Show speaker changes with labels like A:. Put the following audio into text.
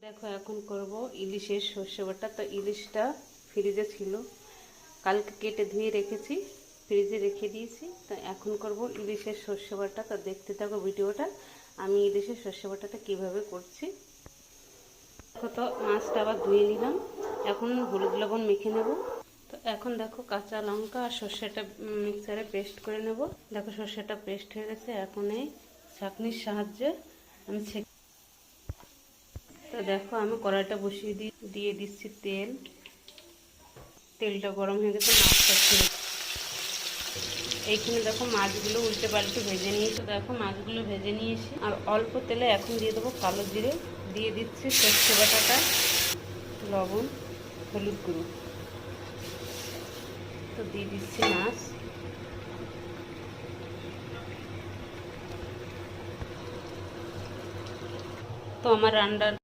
A: দেখো এখন করব ইলিশের সর্ষে বাটা। তো ইলিশটা ফ্রিজে ছিল, কালকে কেটে ধুয়ে রেখেছি, ফ্রিজে রেখে দিয়েছি। তো এখন করব ইলিশের সর্ষে বাটা। তো দেখতে থাকো ভিডিওটা, আমি ইলিশের সর্ষে বাটাটা কীভাবে করছি। দেখো, তো মাছটা আবার ধুয়ে নিলাম, এখন হলুদ লবণ মেখে নেব। তো এখন দেখো কাঁচা লঙ্কা আর সর্ষেটা মিক্সারে পেস্ট করে নেব। দেখো সর্ষেটা পেস্ট হয়ে গেছে, এখন এই ছাঁকনির সাহায্যে আমি তো দেখো আমি কড়াইটা বসিয়ে দিয়ে দিচ্ছি তেল। তেলটা গরম হয়ে গেছে, মাছটা ছেড়ে এইখানে দেখো মাছগুলো উল্টে পাল্টে ভেজে নিয়েছি। দেখো মাছগুলো ভেজে নিয়েছি, আর অল্প তেলে এখন দিয়ে দেবো কালো জিরে, দিয়ে দিচ্ছি সর্ষে বাটাটা, লবণ, হলুদ গুঁড়ো, তো দিয়ে দিচ্ছি মাছ। তো আমার রান্নার